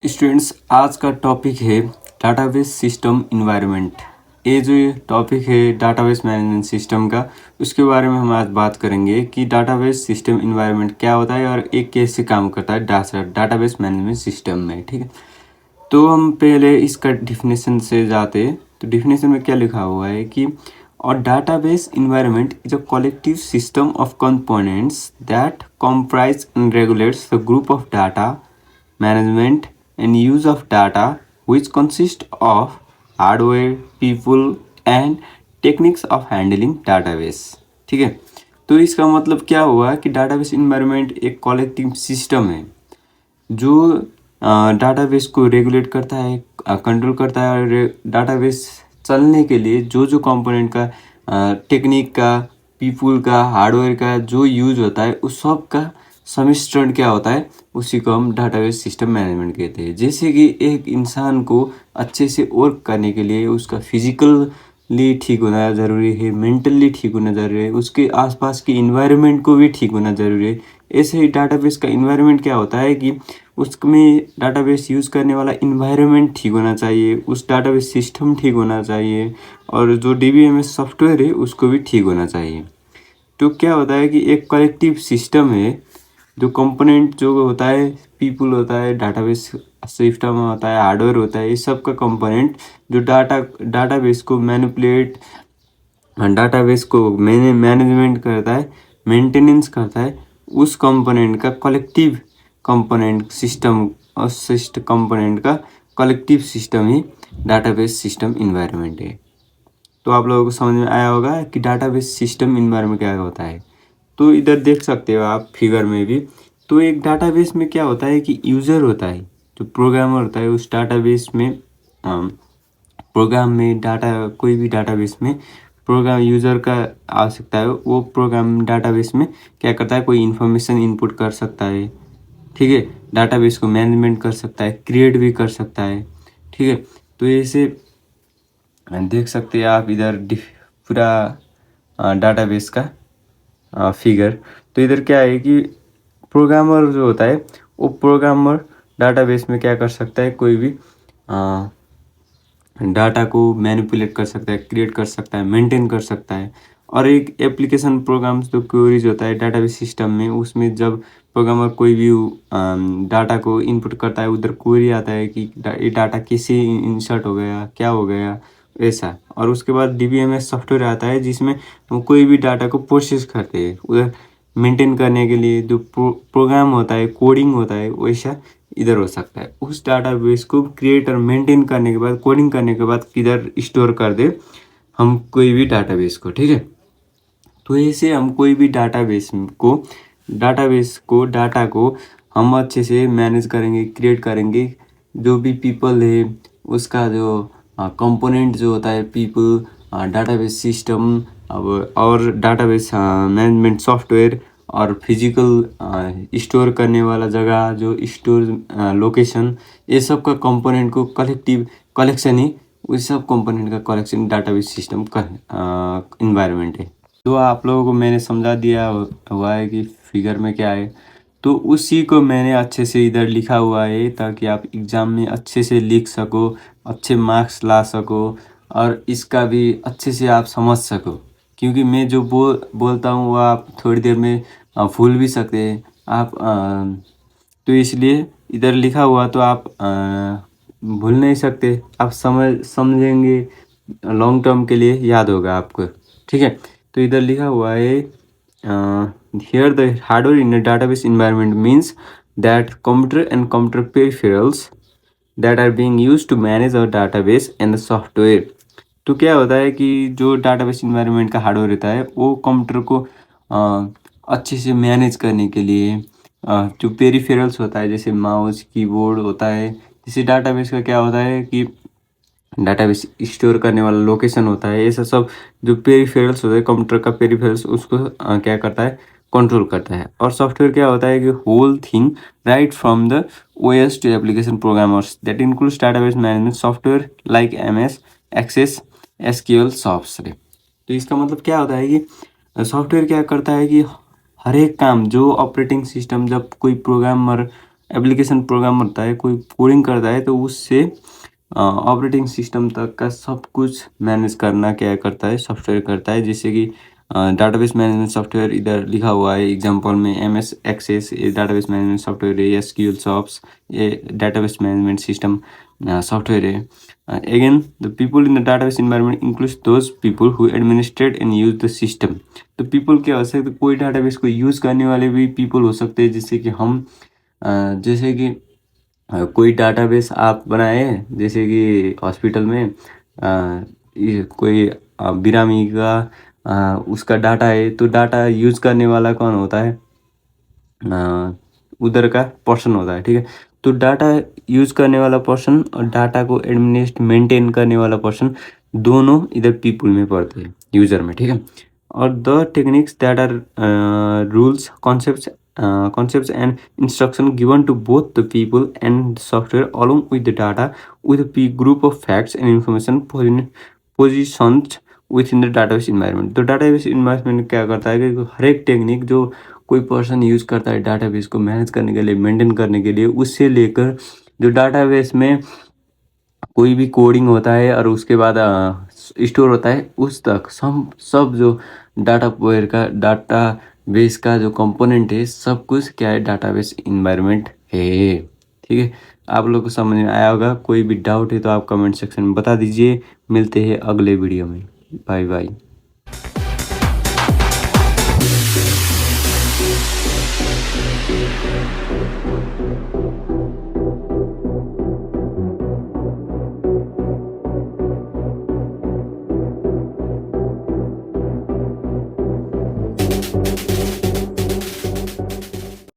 Students, आज का topic है डाटाबेस सिस्टम इन्वायरमेंट। ये जो टॉपिक है डाटाबेस मैनेजमेंट सिस्टम का, उसके बारे में हम आज बात करेंगे कि डाटाबेस सिस्टम इन्वायरमेंट क्या होता है और एक कैसे काम करता है डाटाबेस मैनेजमेंट सिस्टम में। ठीक है, तो हम पहले इसका डिफिनेशन से जाते हैं। तो डिफिनेशन में क्या लिखा हुआ है कि और database environment is a collective system of components that comprise and regulates the group of data management and use of data which consist of hardware, people and techniques of handling database। ठीक है, तो इसका मतलब क्या हुआ कि database environment एक collective system है जो डाटाबेस को रेगुलेट करता है, कंट्रोल करता है। और डाटाबेस चलने के लिए जो जो कंपोनेंट का, टेक्निक का, पीपल का, हार्डवेयर का जो यूज होता है उस सब का समिश्रण क्या होता है, उसी को हम डाटाबेस सिस्टम मैनेजमेंट कहते हैं। जैसे कि एक इंसान को अच्छे से वर्क करने के लिए उसका फिजिकली ठीक होना ज़रूरी है, मेंटली ठीक होना ज़रूरी है, उसके आसपास के इन्वायरमेंट को भी ठीक होना ज़रूरी है। ऐसे ही डाटाबेस का इन्वायरमेंट क्या होता है कि उसमें डाटाबेस यूज़ करने वाला इन्वायरमेंट ठीक होना चाहिए, उस डाटाबेस सिस्टम ठीक होना चाहिए और जो डीबीएमएस सॉफ्टवेयर है उसको भी ठीक होना चाहिए। तो क्या होता है कि एक कलेक्टिव सिस्टम है, जो कंपोनेंट जो होता है, पीपल होता है, डाटाबेस सिस्टम होता है, हार्डवेयर होता है, इस सब का कंपोनेंट जो डाटाबेस को मैनिपुलेट, डाटाबेस को मैनेजमेंट करता है, मेंटेनेंस करता है, उस कंपोनेंट का कलेक्टिव कंपोनेंट सिस्टम और कंपोनेंट का कलेक्टिव सिस्टम ही डाटाबेस सिस्टम इन्वायरमेंट है। तो आप लोगों को समझ में आया होगा कि डाटाबेस सिस्टम इन्वायरमेंट क्या होता है। तो इधर देख सकते हो आप फिगर में भी। तो एक डाटाबेस में क्या होता है कि यूज़र होता है, जो प्रोग्रामर होता है उस डाटाबेस में, प्रोग्राम में डाटा, कोई भी डाटाबेस में प्रोग्राम यूज़र का आवश्यकता है, वो प्रोग्राम डाटाबेस में क्या करता है, कोई इन्फॉर्मेशन इनपुट कर सकता है। ठीक है, डाटाबेस को मैनेजमेंट कर सकता है, क्रिएट भी कर सकता है। ठीक है, तो ऐसे देख सकते हैं आप इधर पूरा डाटाबेस का फिगर। तो इधर क्या है कि प्रोग्रामर जो होता है वो प्रोग्रामर डाटाबेस में क्या कर सकता है, कोई भी डाटा को मैनिपुलेट कर सकता है, क्रिएट कर सकता है, मेंटेन कर सकता है। और एक एप्लीकेशन प्रोग्राम्स जो क्वेरीज होता है डाटाबेस सिस्टम में, उसमें जब प्रोग्रामर कोई भी डाटा को इनपुट करता है, उधर क्वेरी आता है कि ये डाटा कैसे इंसर्ट हो गया, क्या हो गया, ऐसा। और उसके बाद डीबीएमएस सॉफ्टवेयर आता है जिसमें हम कोई भी डाटा को प्रोसेस करते हैं, उधर मेंटेन करने के लिए जो प्रोग्राम होता है, कोडिंग होता है, वैसा इधर हो सकता है। उस डाटाबेस को क्रिएट और मेंटेन करने के बाद, कोडिंग करने के बाद किधर स्टोर कर दे हम कोई भी डाटाबेस को। ठीक है, तो ऐसे हम कोई भी डाटा को हम अच्छे से मैनेज करेंगे, क्रिएट करेंगे। जो भी पीपल है उसका जो कंपोनेंट जो होता है, पीपल, डाटाबेस सिस्टम, अब और डाटाबेस मैनेजमेंट सॉफ्टवेयर और फिजिकल स्टोर करने वाला जगह, जो स्टोर लोकेशन, ये सब का कंपोनेंट को कलेक्टिव कलेक्शन ही, उस सब कंपोनेंट का कलेक्शन डाटाबेस सिस्टम का इन्वायरमेंट है। तो आप लोगों को मैंने समझा दिया हुआ है कि फिगर में क्या है। तो उसी को मैंने अच्छे से इधर लिखा हुआ है ताकि आप एग्ज़ाम में अच्छे से लिख सको, अच्छे मार्क्स ला सको और इसका भी अच्छे से आप समझ सको। क्योंकि मैं जो बोलता हूँ वो आप थोड़ी देर में भूल भी सकते हैं आप, तो इसलिए इधर लिखा हुआ तो आप भूल नहीं सकते, आप समझेंगे, लॉन्ग टर्म के लिए याद होगा आपको। ठीक है, तो इधर लिखा हुआ है here the hardware in a database environment means that computer and computer peripherals that are being used to manage our database and the software। तो क्या होता है कि जो डाटाबेस इन्वायरमेंट का हार्डवेयर रहता है वो कंप्यूटर को अच्छे से मैनेज करने के लिए, जो पेरिफेरल्स होता है जैसे माउस, कीबोर्ड होता है। जैसे डाटाबेस का क्या होता है कि डाटाबेस स्टोर करने वाला लोकेशन होता है, ऐसा सब जो पेरिफेरल्स होता है कंप्यूटर का पेरिफेरल्स, उसको क्या करता है, कंट्रोल करता है। और सॉफ्टवेयर क्या होता है कि whole thing right from the OS to application programmers that includes database management software like MS Access, SQL software. तो इसका मतलब क्या होता है कि सॉफ्टवेयर क्या करता है कि हर एक काम जो ऑपरेटिंग सिस्टम, जब कोई प्रोग्रामर एप्लीकेशन प्रोग्रामर होता है, कोई कोडिंग करता है, तो उससे ऑपरेटिंग सिस्टम तक का सब कुछ मैनेज करना क्या करता है, सॉफ्टवेयर करता है। जैसे कि डाटाबेस मैनेजमेंट सॉफ्टवेयर इधर लिखा हुआ है एग्जांपल में, एमएस एक्सेस ये डाटाबेस मैनेजमेंट सॉफ्टवेयर है, एसक्यूएल शॉप्स ये डाटाबेस मैनेजमेंट सिस्टम सॉफ्टवेयर है। Again, the people in the database environment includes those people who administrate and use the system। तो people क्या हो सकते, कोई database को use करने वाले भी people हो सकते हैं, जैसे कि हम जैसे कि कोई database आप बनाए, जैसे कि हॉस्पिटल में ये कोई बिरामी का उसका डाटा है, तो डाटा यूज करने वाला कौन होता है, उधर का पर्सन होता है, ठीक है। तो डाटा यूज करने वाला पर्सन और डाटा को एडमिनिस्ट मेंटेन करने वाला पर्सन दोनों इधर पीपल में पड़ते हैं, यूजर में, ठीक है। और the techniques that are rules concepts and instruction given to both the people and the software along with the data with a group of facts and information positioned within the database environment। तो database environment क्या करता है कि हर एक technique जो कोई person use करता है डाटाबेस को मैनेज करने के लिए, मेंटेन करने के लिए, उससे लेकर जो डाटाबेस में कोई भी कोडिंग होता है और उसके बाद स्टोर होता है उस तक सब जो डाटा बेस का जो कंपोनेंट है, सब कुछ क्या है, डाटाबेस इन्वायरमेंट है, ठीक है। आप लोग को समझ में आया होगा। कोई भी डाउट है तो आप कमेंट सेक्शन में बता दीजिए। मिलते हैं अगले वीडियो में। Bye bye.